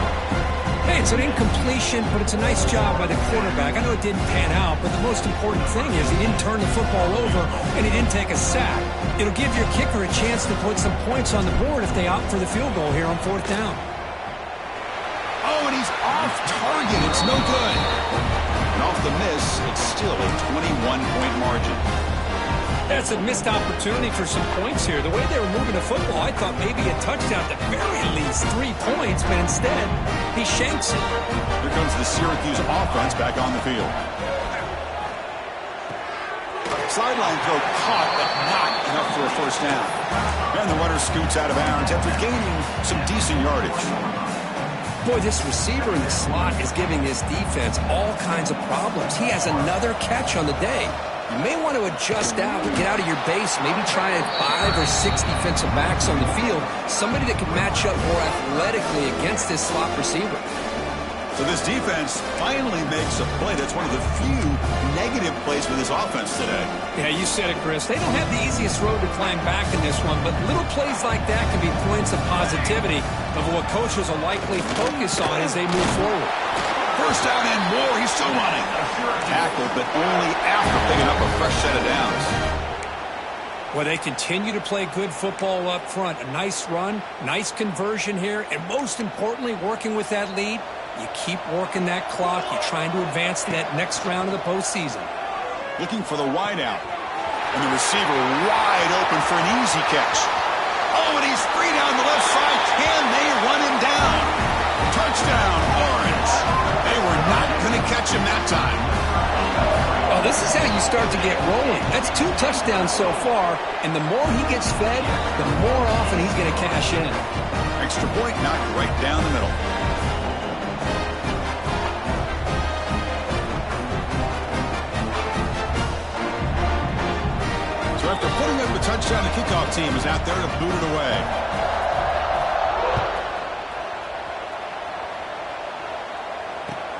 C: Hey, it's an incompletion, but it's a nice job by the quarterback. I know it didn't pan out, but the most important thing is he didn't turn the football over, and he didn't take a sack. It'll give your kicker a chance to put some points on the board if they opt for the field goal here on fourth down.
A: Oh, and he's off target. It's no good. And off the miss, it's still a 21-point margin.
C: That's a missed opportunity for some points here. The way they were moving the football, I thought maybe a touchdown, at the very least 3 points, but instead, he shanks it.
A: Here comes the Syracuse offense back on the field. Sideline throw caught, but not enough for a first down. And the runner scoots out of bounds after gaining some decent yardage.
B: Boy, this receiver in the slot is giving his defense all kinds of problems. He has another catch on the day. You may want to adjust out, get out of your base, maybe try 5 or 6 defensive backs on the field, somebody that can match up more athletically against this slot receiver.
A: So this defense finally makes a play. That's one of the few negative plays for this offense today.
C: Yeah, you said it, Chris. They don't have the easiest road to climb back in this one, but little plays like that can be points of positivity of what coaches will likely focus on as they move forward.
A: First down and more. He's still running. Tackle, but only after picking up a fresh set of downs.
C: Well, they continue to play good football up front. A nice run, nice conversion here, and most importantly, working with that lead, you keep working that clock. You're trying to advance to that next round of the postseason.
A: Looking for the wideout. And the receiver wide open for an easy catch. Oh, and he's free down the left side. Can they run him down? Touchdown, Orange. They were not going to catch him that time.
B: Well, this is how you start to get rolling. That's 2 touchdowns so far, and the more he gets fed, the more often he's going to cash in.
A: Extra point knocked right down the middle. So after putting up a touchdown, the kickoff team is out there to boot it away.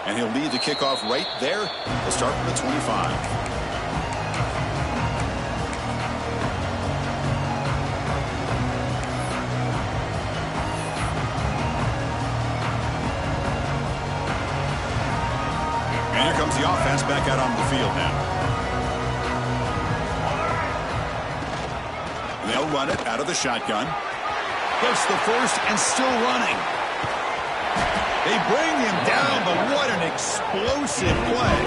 A: And he'll lead the kickoff right there. He'll start from the 25. And here comes the offense back out on the field now. They'll run it out of the shotgun. Gets the first and still running. They bring him down, but what an explosive play.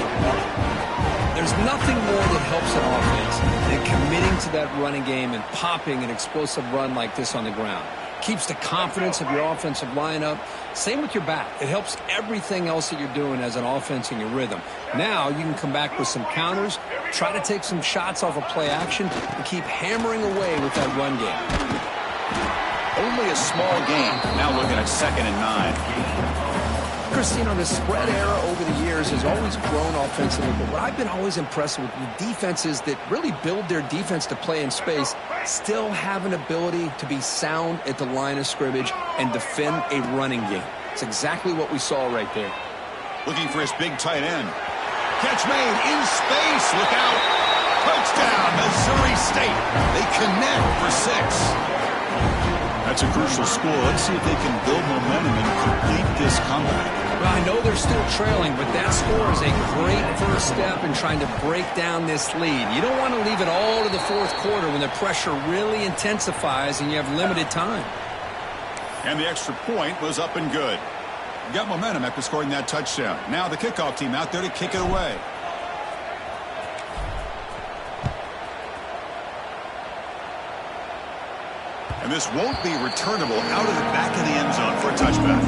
B: There's nothing more that helps an offense than committing to that running game and popping an explosive run like this on the ground. Keeps the confidence of your offensive lineup. Same with your back. It helps everything else that you're doing as an offense in your rhythm. Now you can come back with some counters, try to take some shots off of play action, and keep hammering away with that run game.
A: Only a small game. Now looking at 2nd and 9.
B: Christine, the spread era over the years has always grown offensively, but what I've been always impressed with defenses that really build their defense to play in space still have an ability to be sound at the line of scrimmage and defend a running game. It's exactly what we saw right there.
A: Looking for his big tight end. Catch made in space. Look out. Touchdown, Missouri State. They connect for 6. That's a crucial score. Let's see if they can build momentum and complete this comeback.
B: Well, I know they're still trailing, but that score is a great first step in trying to break down this lead. You don't want to leave it all to the fourth quarter when the pressure really intensifies and you have limited time.
A: And the extra point was up and good. Got momentum after scoring that touchdown. Now the kickoff team out there to kick it away. And this won't be returnable out of the back of the end zone for a touchback.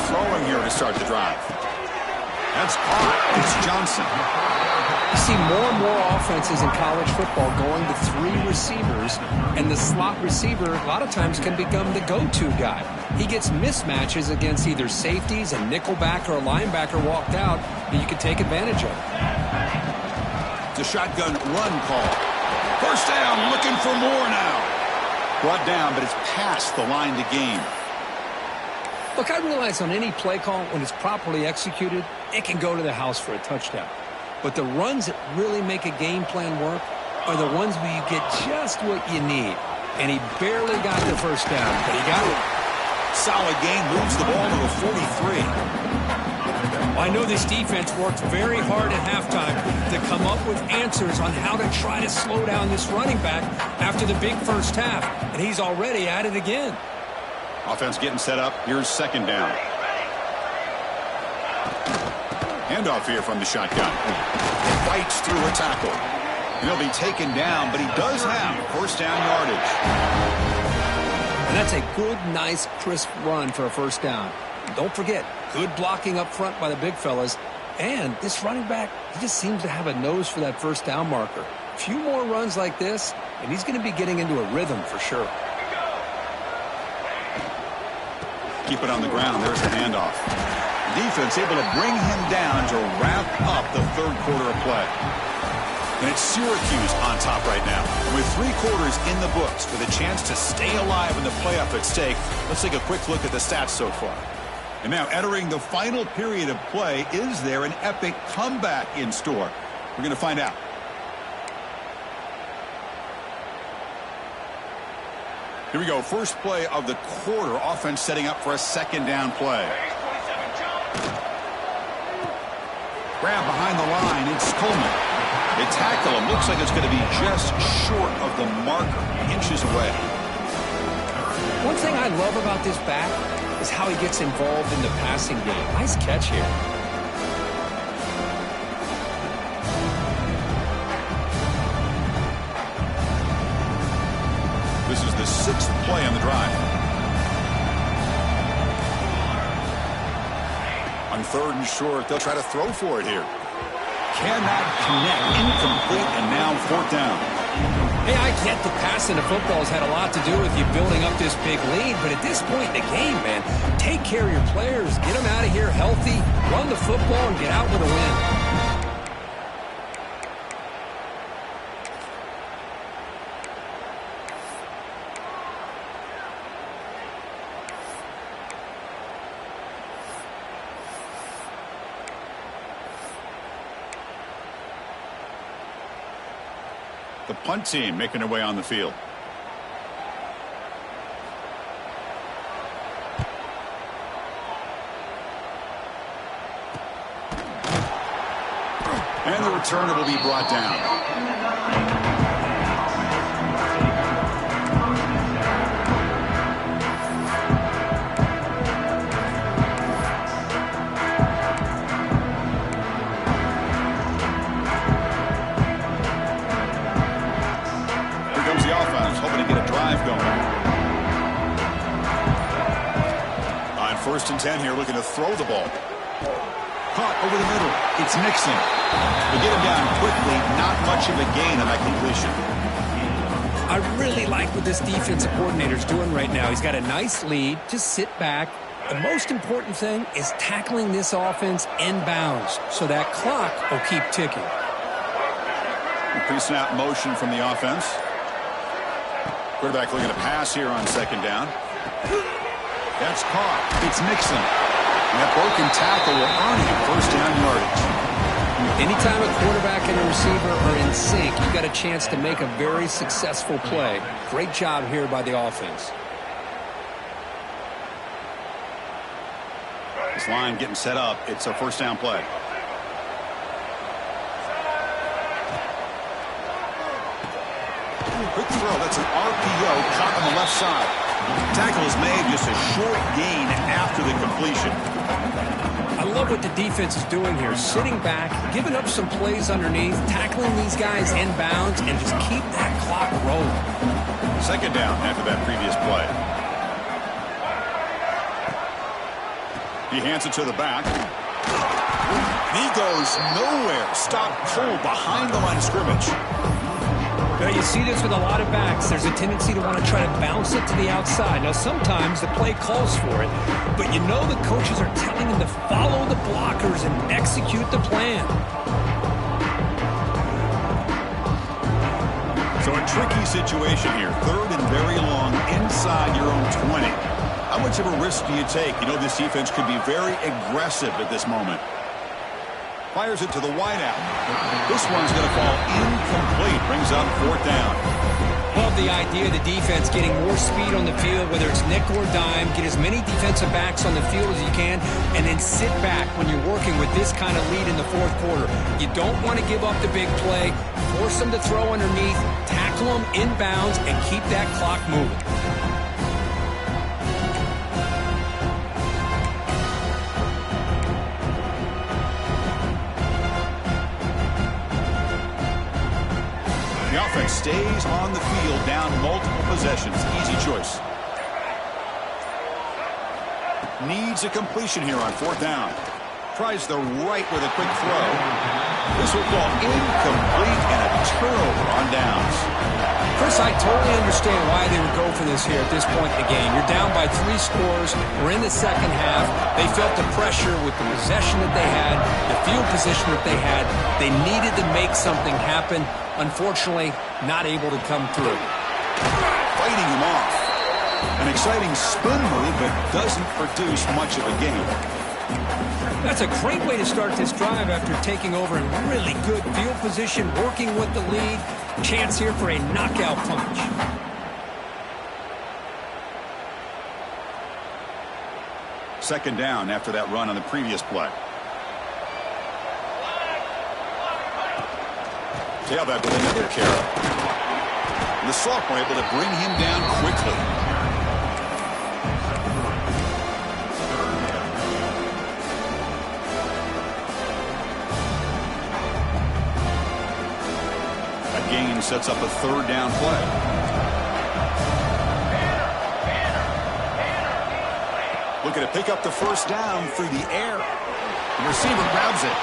A: Throwing here to start the drive. That's caught. It's Johnson.
B: You see more and more offenses in college football going to 3 receivers, and the slot receiver a lot of times can become the go-to guy. He gets mismatches against either safeties, a nickelback, or a linebacker walked out that you can take advantage of.
A: It's a shotgun run call. First down, looking for more now. Brought down, but it's past the line to gain.
B: Look, I realize on any play call, when it's properly executed, it can go to the house for a touchdown. But the runs that really make a game plan work are the ones where you get just what you need. And he barely got the first down, but he got it.
A: Solid gain, moves the ball to the 43.
C: I know this defense worked very hard at halftime to come up with answers on how to try to slow down this running back after the big first half. And he's already at it again.
A: Offense getting set up. Here's second down. Handoff here from the shotgun. Fights through a tackle. And he'll be taken down, but he does have first down yardage.
B: And that's a good, nice, crisp run for a first down. Don't forget, good blocking up front by the big fellas. And this running back, he just seems to have a nose for that first down marker. A few more runs like this, and he's going to be getting into a rhythm for sure.
A: Keep it on the ground. There's the handoff. Defense able to bring him down to wrap up the third quarter of play. And it's Syracuse on top right now. With 3 quarters in the books with a chance to stay alive in the playoff at stake, let's take a quick look at the stats so far. And now entering the final period of play, is there an epic comeback in store? We're going to find out. Here we go. First play of the quarter. Offense setting up for a second down play. Grab behind the line. It's Coleman. They tackle him. Looks like it's going to be just short of the marker. Inches away.
B: One thing I love about this back is how he gets involved in the passing game. Nice catch here.
A: This is the 6th play on the drive. On third and short, they'll try to throw for it here. Cannot connect. Incomplete, and now fourth down.
B: Hey, I get the passing of football has had a lot to do with you building up this big lead, but at this point in the game, man, take care of your players. Get them out of here healthy, run the football, and get out with a win.
A: The punt team making their way on the field. And the returner will be brought down. First and 10 here, looking to throw the ball. Caught over the middle. It's Nixon. They get him down quickly. Not much of a gain on that completion.
B: I really like what this defensive coordinator's doing right now. He's got a nice lead. Just sit back. The most important thing is tackling this offense inbounds so that clock will keep ticking.
A: Pre-snap motion from the offense. Quarterback looking to pass here on second down. That's caught. It's Nixon. And that broken tackle will earn him first down yardage.
B: Anytime a quarterback and a receiver are in sync, you got a chance to make a very successful play. Great job here by the offense.
A: This line getting set up. It's a first down play. Quick throw. That's an RPO caught on the left side. Tackle is made, just a short gain after the completion.
B: I love what the defense is doing here. Sitting back, giving up some plays underneath, tackling these guys inbounds, and just keep that clock rolling.
A: Second down after that previous play. He hands it to the back. He goes nowhere. Stop cold behind the line of scrimmage.
C: You see this with a lot of backs. There's a tendency to want to try to bounce it to the outside. Now, sometimes the play calls for it, but you know the coaches are telling them to follow the blockers and execute the plan.
A: So a tricky situation here. Third and very long inside your own 20. How much of a risk do you take? You know this defense could be very aggressive at this moment. Fires it to the wideout. This one's going to fall incomplete. Brings up fourth down.
C: Love the idea of the defense getting more speed on the field, whether it's nickel or dime. Get as many defensive backs on the field as you can, and then sit back when you're working with this kind of lead in the fourth quarter. You don't want to give up the big play. Force them to throw underneath, tackle them inbounds, and keep that clock moving.
A: The offense stays on the field, down multiple possessions. Easy choice. Needs a completion here on fourth down. Tries the right with a quick throw. This will fall incomplete and a turnover on downs.
B: Chris, I totally understand why they would go for this here at this point in the game. You're down by 3 scores. We're in the second half. They felt the pressure with the possession that they had, the field position that they had. They needed to make something happen. Unfortunately, not able to come through.
A: Fighting him off. An exciting spin move, but doesn't produce much of a gain.
C: That's a great way to start this drive after taking over in really good field position, working with the lead. Chance here for a knockout punch.
A: Second down after that run on the previous play. Tailback with another carry. The sophomore able to bring him down quickly. That gain sets up a third down play. Looking to pick up the first down through the air. The receiver grabs it.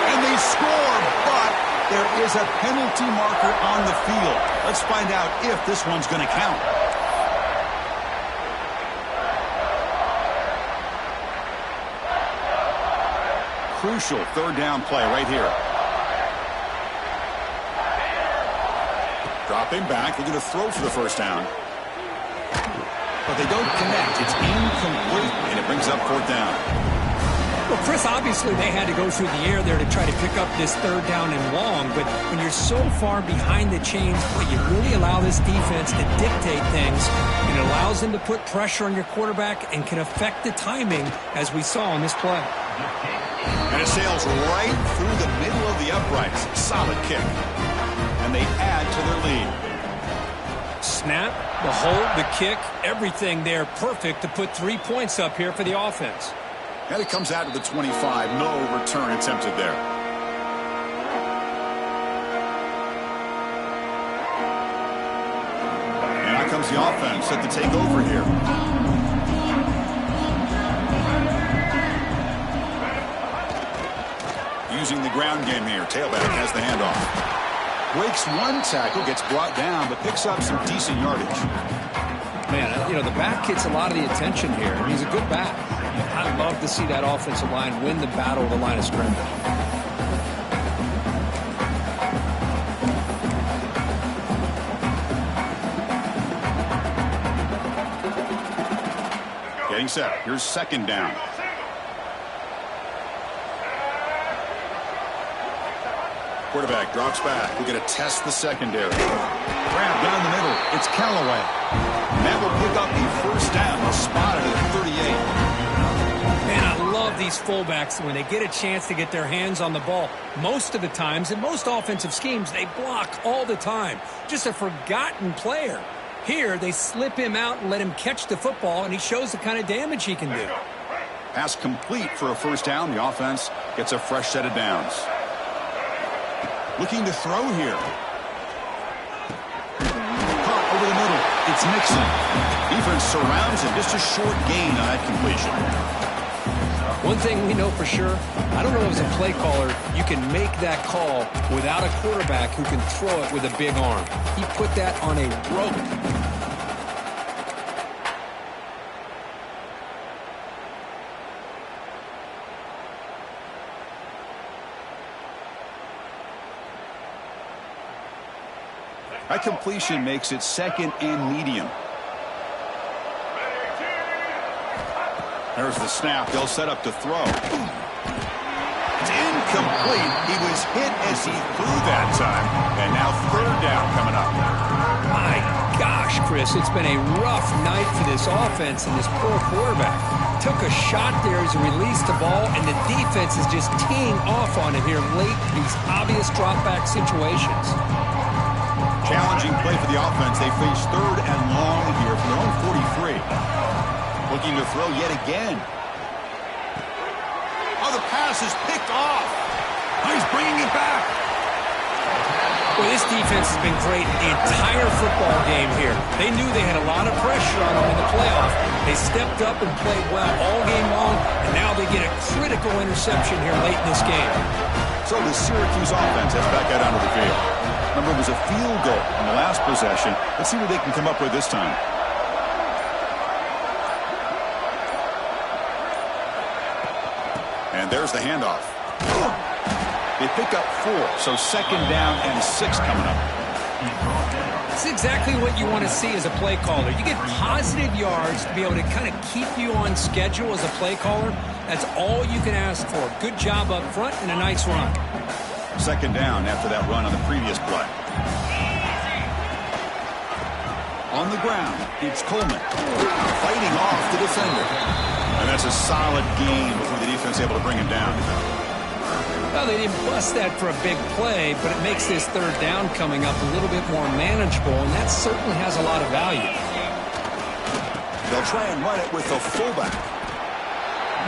A: And they score, but there is a penalty marker on the field. Let's find out if this one's going to count. Crucial third down play right here. Dropping back, looking to throw for the first down. But they don't connect. It's incomplete, and it brings up fourth down.
C: Well, Chris, obviously they had to go through the air there to try to pick up this third down and long, but when you're so far behind the chains, boy, you really allow this defense to dictate things. It allows them to put pressure on your quarterback and can affect the timing, as we saw on this play.
A: And it sails right through the middle of the uprights. Solid kick. And they add to their lead.
C: Snap, the hold, the kick, everything there perfect to put 3 points up here for the offense.
A: And it comes out to the 25. No return attempted there. And out comes the offense set to take over here. Using the ground game here. Tailback has the handoff. Breaks one tackle, gets brought down, but picks up some decent yardage.
B: Man, you know, the back gets a lot of the attention here. He's a good back. I love to see that offensive line win the battle of the line of scrimmage.
A: Getting set. Here's second down. Quarterback drops back. We're going to test the secondary. Grab down the middle. It's Callaway. And that will pick up a first down. They'll spot it at 38.
C: Man, I love these fullbacks when they get a chance to get their hands on the ball. Most of the times, in most offensive schemes, they block all the time. Just a forgotten player. Here, they slip him out and let him catch the football, and he shows the kind of damage he can do.
A: Pass complete for a first down. The offense gets a fresh set of downs. Looking to throw here. Caught over the middle. It's Mixon. Defense surrounds him. Just a short gain on that completion.
C: One thing we know for sure, I don't know as a play caller, you can make that call without a quarterback who can throw it with a big arm. He put that on a rope.
A: That completion makes it second and medium. There's the snap. They'll set up to throw. It's incomplete. He was hit as he threw that time. And now third down coming up.
C: My gosh, Chris, it's been a rough night for this offense and this poor quarterback. Took a shot there as he released the ball, and the defense is just teeing off on him here late in these obvious drop-back situations.
A: Challenging play for the offense. They face third and long here from their own 43. Looking to throw yet again. Oh, the pass is picked off. Oh, he's bringing it back.
C: Well, this defense has been great the entire football game here. They knew they had a lot of pressure on them in the playoff. They stepped up and played well all game long, and now they get a critical interception here late in this game.
A: So the Syracuse offense heads back out onto the field. Remember, it was a field goal on the last possession. Let's see what they can come up with this time. And there's the handoff. They pick up 4, so second down and 6 coming up.
C: It's exactly what you want to see as a play caller. You get positive yards to be able to kind of keep you on schedule as a play caller. That's all you can ask for. Good job up front and a nice run.
A: Second down after that run on the previous play. On the ground, it's Coleman fighting off the defender. And that's a solid gain before the defense able to bring him down.
C: Well, they didn't bust that for a big play, but it makes this third down coming up a little bit more manageable, and that certainly has a lot of value.
A: They'll try and run it with the fullback.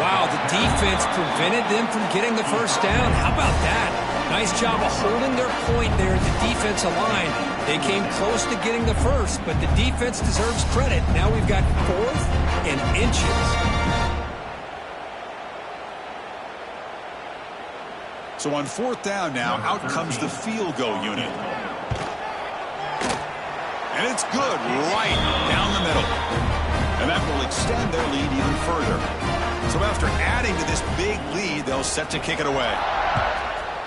C: Wow, the defense prevented them from getting the first down. How about that? Nice job of holding their point there at the defensive line. They came close to getting the first, but the defense deserves credit. Now we've got 4th and inches.
A: So on 4th down now, out comes the field goal unit. And it's good right down the middle. And that will extend their lead even further. So after adding to this big lead, they'll set to kick it away.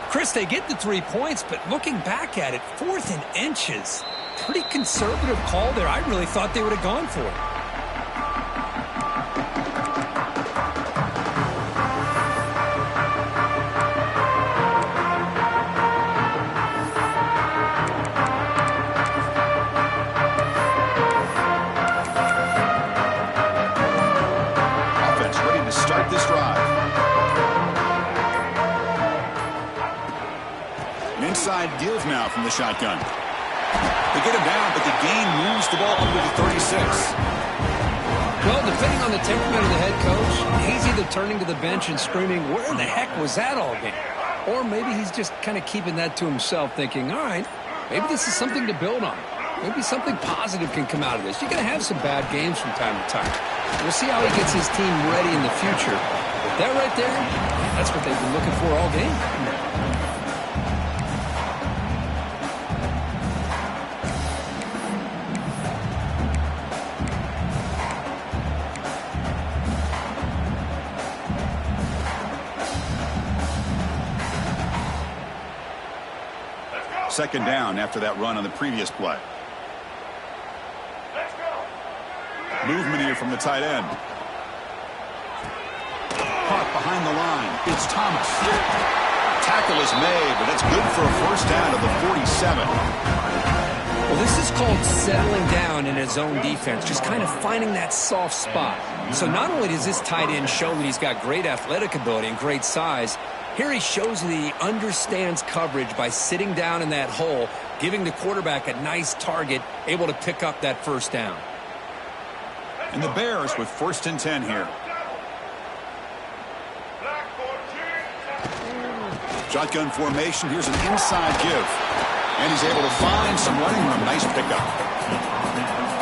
C: Chris, they get the 3 points, but looking back at it, 4th and inches. Pretty conservative call there. I really thought they would have gone for it.
A: Offense ready to start this drive. Inside deals now from the shotgun. They get him down, but the gain moves the ball under the 36.
C: Well, depending on the temperament of the head coach, he's either turning to the bench and screaming, where the heck was that all game? Or maybe he's just kind of keeping that to himself, thinking, all right, maybe this is something to build on. Maybe something positive can come out of this. You're going to have some bad games from time to time. We'll see how he gets his team ready in the future. But that right there, that's what they've been looking for all game.
A: Second down after that run on the previous play. Movement here from the tight end. behind the line. It's Thomas. Tackle is made, but that's good for a first down to the 47.
B: Well, this is called settling down in his own defense, just kind of finding that soft spot. So not only does this tight end show that he's got great athletic ability and great size, here he shows that he understands coverage by sitting down in that hole, giving the quarterback a nice target, able to pick up that first down.
A: And the Bears with 1st and 10 here. Shotgun formation. Here's an inside give. And he's able to find some running room. Nice pickup.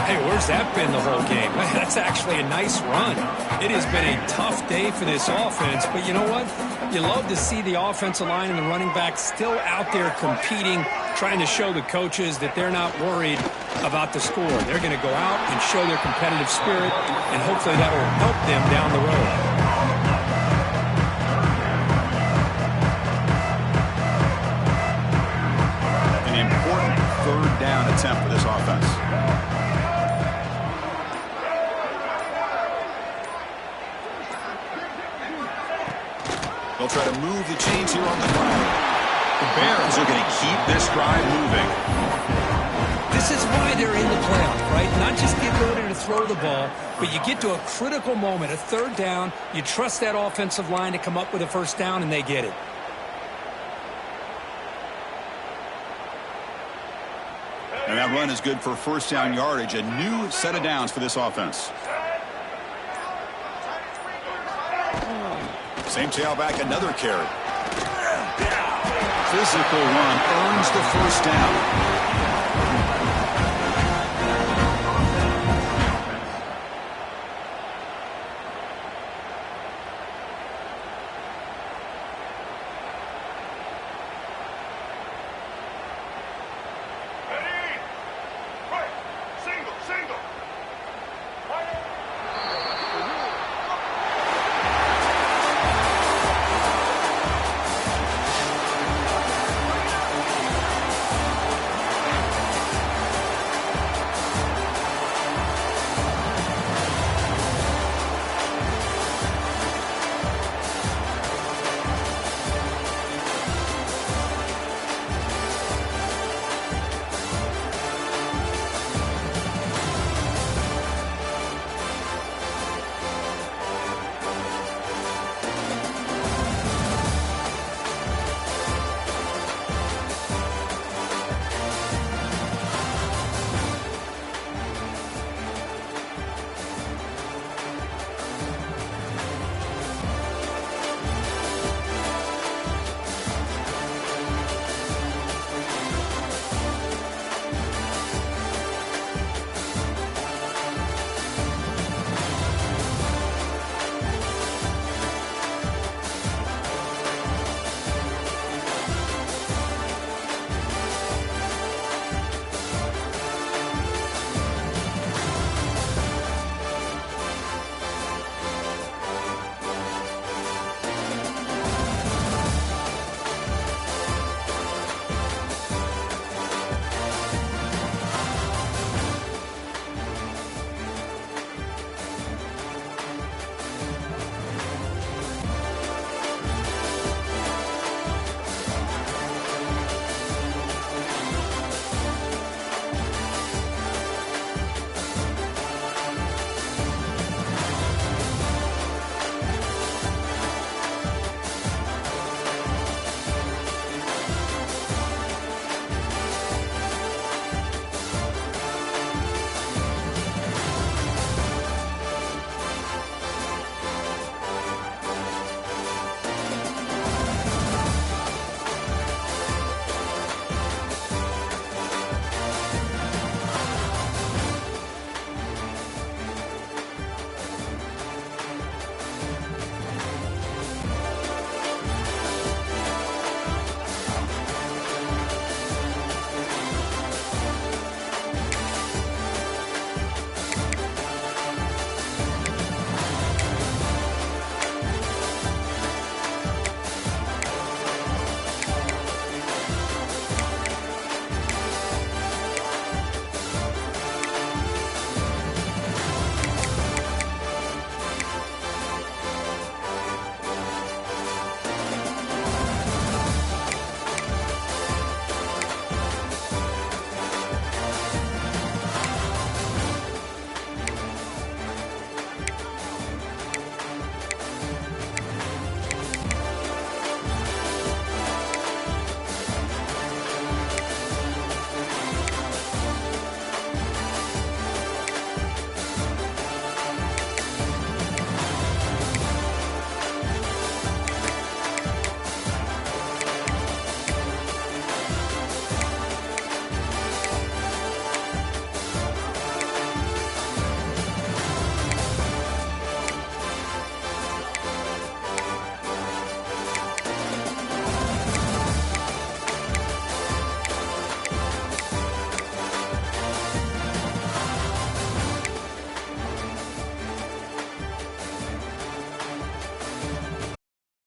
C: Hey, where's that been the whole game? That's actually a nice run. It has been a tough day for this offense, but you know what? You love to see the offensive line and the running back still out there competing, trying to show the coaches that they're not worried about the score. They're going to go out and show their competitive spirit, and hopefully that will help them down the road.
A: Third down attempt for this offense. They'll try to move the chains here on the ground. The Bears are going to keep this drive moving.
C: This is why they're in the playoff, right? Not just the ability to throw the ball, but you get to a critical moment, a third down, you trust that offensive line to come up with a first down, and they get it.
A: And that run is good for first down yardage. A new set of downs for this offense. Same tailback, another carry. Physical run earns the first down.